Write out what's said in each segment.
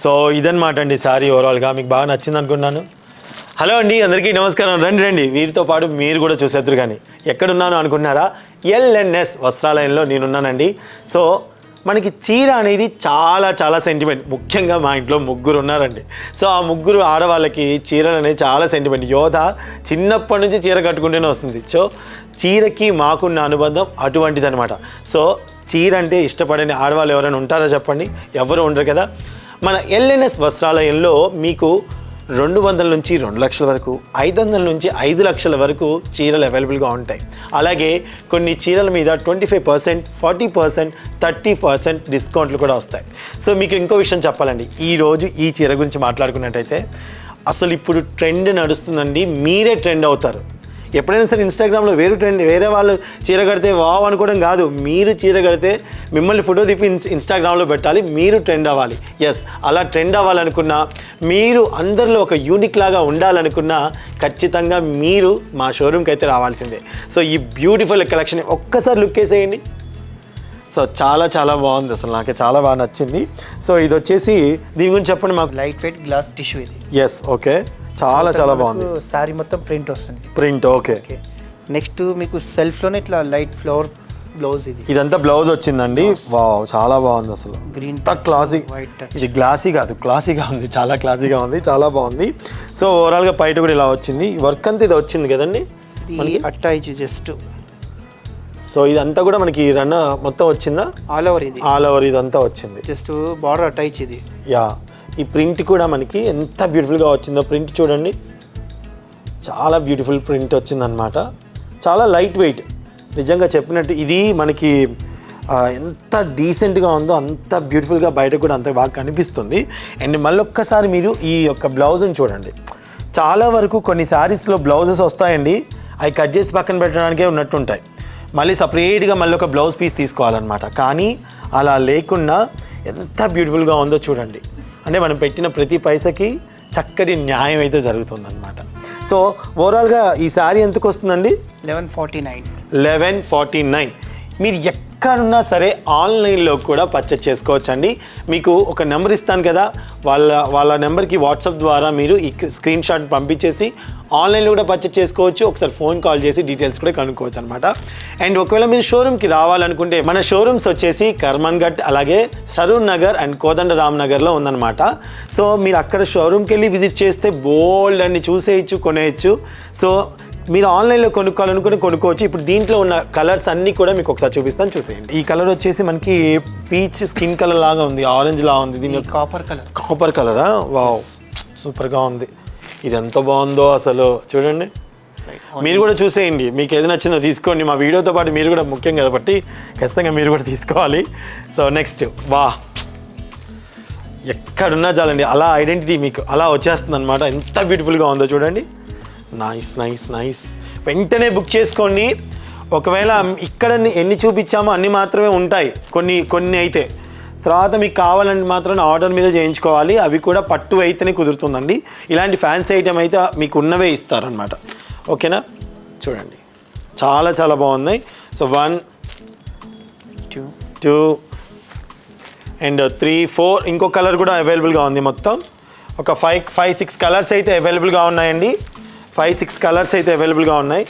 So ఇదన్నమాట అండి sorry ఓవరాల్గా మీకు బాగా నచ్చింది అనుకున్నాను. హలో అండి, అందరికీ నమస్కారం. రండి రండి, వీరితో పాటు మీరు కూడా చూసేద్దరు. కానీ ఎక్కడున్నాను అనుకుంటున్నారా? ఎల్ఎన్ఎస్ వస్త్రాలయంలో నేనున్నానండి. సో మనకి చీర అనేది చాలా చాలా సెంటిమెంట్. ముఖ్యంగా మా ఇంట్లో ముగ్గురు ఉన్నారండి. సో ఆ ముగ్గురు ఆడవాళ్ళకి చీరలు అనేది చాలా సెంటిమెంట్. యోధ చిన్నప్పటి నుంచి చీర కట్టుకుంటూనే వస్తుంది. సో చీరకి మాకున్న అనుబంధం అటువంటిది అనమాట. సో చీర అంటే ఇష్టపడని ఆడవాళ్ళు ఎవరైనా ఉంటారా చెప్పండి? ఎవరు ఉండరు కదా. మన ఎల్ఎన్ఎస్ వస్త్రాలయంలో మీకు 200 నుంచి 2 లక్షల వరకు, 500 నుంచి 5 లక్షల వరకు చీరలు అవైలబుల్గా ఉంటాయి. అలాగే కొన్ని చీరల మీద 25%, 40%, 30% డిస్కౌంట్లు కూడా వస్తాయి. సో మీకు ఇంకో విషయం చెప్పాలండి, ఈరోజు ఈ చీర గురించి మాట్లాడుకున్నట్టయితే అసలు ఇప్పుడు ట్రెండ్ నడుస్తుందండి. మీరే ట్రెండ్ అవుతారు. ఎప్పుడైనా సరే ఇన్స్టాగ్రామ్లో వేరే వాళ్ళు చీర కడితే వావ్ అనుకోవడం కాదు. మీరు చీర కడితే మిమ్మల్ని ఫోటో తిప్పి ఇన్స్టాగ్రామ్లో పెట్టాలి, మీరు ట్రెండ్ అవ్వాలి. ఎస్, అలా ట్రెండ్ అవ్వాలనుకున్నా, మీరు అందరిలో ఒక యూనిక్ లాగా ఉండాలనుకున్నా ఖచ్చితంగా మీరు మా షోరూమ్కి అయితే రావాల్సిందే. సో ఈ బ్యూటిఫుల్ కలెక్షన్ ఒక్కసారి లుక్ వేసేయండి. సో చాలా చాలా బాగుంది, అసలు నాకు చాలా బాగా నచ్చింది. సో ఇది వచ్చేసి దీని గురించి చెప్పండి మాకు. లైట్ వెయిట్ గ్లాస్ టిష్యూ ఇది. ఎస్, ఓకే, చాలా చాలా బాగుంది. సారీ మొత్తం ప్రింట్ వస్తుంది. Print, okay. నెక్స్ట్ మీకు సెల్ఫ్లోనే ఇట్లా లైట్ ఫ్లవర్ బ్లౌజ్. ఇదంతా బ్లౌజ్ వచ్చిందండి. వావ్, చాలా బాగుంది అసలు. గ్రీన్ క్లాసీ, ఇది గ్లాసీ కాదు, క్లాసీగా ఉంది, చాలా క్లాసీగా ఉంది, చాలా బాగుంది. సో ఓవరాల్గా బయట కూడా ఇలా వచ్చింది. వర్క్ అంతా ఇది వచ్చింది కదండి అట్టా ఇచ్చి జస్ట్. సో ఇదంతా కూడా మనకి రన్ మొత్తం వచ్చిందా? ఆల్ ఓవర్ ఇది, ఆల్ ఓవర్ ఇదంతా వచ్చింది. జస్ట్ బార్డర్ అట్టా ఇచ్చింది. యా, ఈ ప్రింట్ కూడా మనకి ఎంత బ్యూటిఫుల్గా వచ్చిందో. ప్రింట్ చూడండి, చాలా బ్యూటిఫుల్ ప్రింట్ వచ్చిందనమాట. చాలా లైట్ వెయిట్. నిజంగా చెప్పినట్టు ఇది మనకి ఎంత డీసెంట్గా ఉందో అంత బ్యూటిఫుల్గా బయట కూడా అంత బాగా కనిపిస్తుంది. అండ్ మళ్ళొక్కసారి మీరు ఈ యొక్క బ్లౌజ్ని చూడండి. చాలా వరకు కొన్ని శారీస్లో బ్లౌజెస్ వస్తాయండి, అవి కట్ చేసి పక్కన పెట్టడానికే ఉన్నట్టుంటాయి. మళ్ళీ సపరేట్గా మళ్ళీ ఒక బ్లౌజ్ పీస్ తీసుకోవాలన్నమాట. కానీ అలా లేకుండా ఎంత బ్యూటిఫుల్గా ఉందో చూడండి. అంటే మనం పెట్టిన ప్రతి పైసకి చక్కటి న్యాయం అయితే జరుగుతుందన్నమాట. సో ఓవరాల్గా ఈ శారీ ఎంతకు వస్తుందండి? 1149. మీరు ఎక్కడున్నా సరే ఆన్లైన్లో కూడా పర్చేస్ చేసుకోవచ్చండి. మీకు ఒక నెంబర్ ఇస్తాను కదా, వాళ్ళ నెంబర్కి వాట్సాప్ ద్వారా మీరు ఈ స్క్రీన్ షాట్ పంపించేసి ఆన్లైన్లో కూడా పర్చేస్ చేసుకోవచ్చు. ఒకసారి ఫోన్ కాల్ చేసి డీటెయిల్స్ కూడా కనుక్కోవచ్చు అనమాట. అండ్ ఒకవేళ మీరు షోరూమ్కి రావాలనుకుంటే మన షోరూమ్స్ వచ్చేసి కర్మన్ ఘట్, అలాగే సరూర్ నగర్ అండ్ కోదండరామ్ నగర్లో ఉందన్నమాట. సో మీరు అక్కడ షోరూమ్కి వెళ్ళి విజిట్ చేస్తే బోల్డ్ అన్ని చూసేయచ్చు, కొనేయచ్చు. సో మీరు ఆన్లైన్లో కొనుక్కోవాలనుకుని కొనుక్కోవచ్చు. ఇప్పుడు దీంట్లో ఉన్న కలర్స్ అన్నీ కూడా మీకు ఒకసారి చూపిస్తాను, చూసేయండి. ఈ కలర్ వచ్చేసి మనకి పీచ్ స్కిన్ కలర్ లాగా ఉంది, ఆరెంజ్ లాగా ఉంది. దీని కాపర్ కలరా? వావ్, సూపర్గా ఉంది. ఇది ఎంత బాగుందో అసలు, చూడండి. మీరు కూడా చూసేయండి, మీకు ఏది నచ్చిందో తీసుకోండి. మా వీడియోతో పాటు మీరు కూడా ముఖ్యం కాబట్టి ఖచ్చితంగా మీరు కూడా తీసుకోవాలి. సో నెక్స్ట్, వా, ఎక్కడున్నా చాలండి అలా ఐడెంటిటీ మీకు అలా వచ్చేస్తుంది అనమాట. ఎంత బ్యూటిఫుల్గా ఉందో చూడండి. Nice nice nice. వెంటనే బుక్ చేసుకోండి. ఒకవేళ ఇక్కడ ఎన్ని చూపించామో అన్ని మాత్రమే ఉంటాయి, కొన్ని అయితే తర్వాత మీకు కావాలంటే మాత్రం ఆర్డర్ మీద చేయించుకోవాలి. అవి కూడా పట్టు అయితేనే కుదురుతుందండి. ఇలాంటి ఫ్యాన్సీ ఐటమ్ అయితే మీకు ఉన్నవే ఇస్తారనమాట. ఓకేనా? చూడండి, చాలా చాలా బాగున్నాయి. సో 1 2 అండ్ 3 4 ఇంకో కలర్ కూడా అవైలబుల్గా ఉంది. మొత్తం ఒక 5-6 కలర్స్ అయితే అవైలబుల్గా ఉన్నాయండి. 5-6 కలర్స్ అయితే అవైలబుల్గా ఉన్నాయి.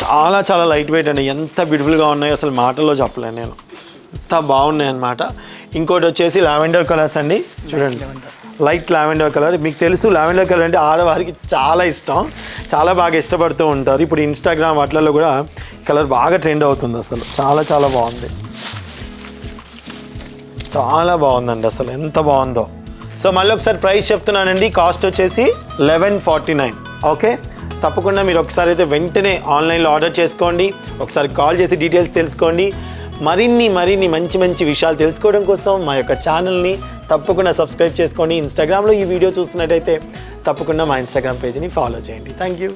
చాలా చాలా లైట్ వెయిట్ అండి. ఎంత బ్యూటిఫుల్గా ఉన్నాయో అసలు మాటల్లో చెప్పలేను నేను, ఎంత బాగున్నాయి అన్నమాట. ఇంకోటి వచ్చేసి లావెండర్ కలర్స్ అండి. చూడండి, లైట్ లావెండర్ కలర్. మీకు తెలుసు లావెండర్ కలర్ అంటే ఆడవారికి చాలా ఇష్టం, చాలా బాగా ఇష్టపడుతూ ఉంటారు. ఇప్పుడు ఇన్స్టాగ్రామ్ వాటిలలో కూడా కలర్ బాగా ట్రెండ్ అవుతుంది. అసలు చాలా చాలా బాగుంది, చాలా బాగుందండి. అసలు ఎంత బాగుందో. సో మళ్ళీ ఒకసారి ప్రైస్ చెప్తున్నానండి. కాస్ట్ వచ్చేసి 1149. ఓకే, తప్పకుండా మీరు ఒకసారి అయితే వెంటనే ఆన్లైన్లో ఆర్డర్ చేసుకోండి. ఒకసారి కాల్ చేసి డీటెయిల్స్ తెలుసుకోండి. మరిన్ని మంచి మంచి విషయాలు తెలుసుకోవడం కోసం మా యొక్క ఛానల్ని తప్పకుండా సబ్స్క్రైబ్ చేసుకోండి. ఇన్స్టాగ్రామ్లో ఈ వీడియో చూస్తున్నట్టయితే తప్పకుండా మా ఇన్స్టాగ్రామ్ పేజ్ని ఫాలో చేయండి. Thank you.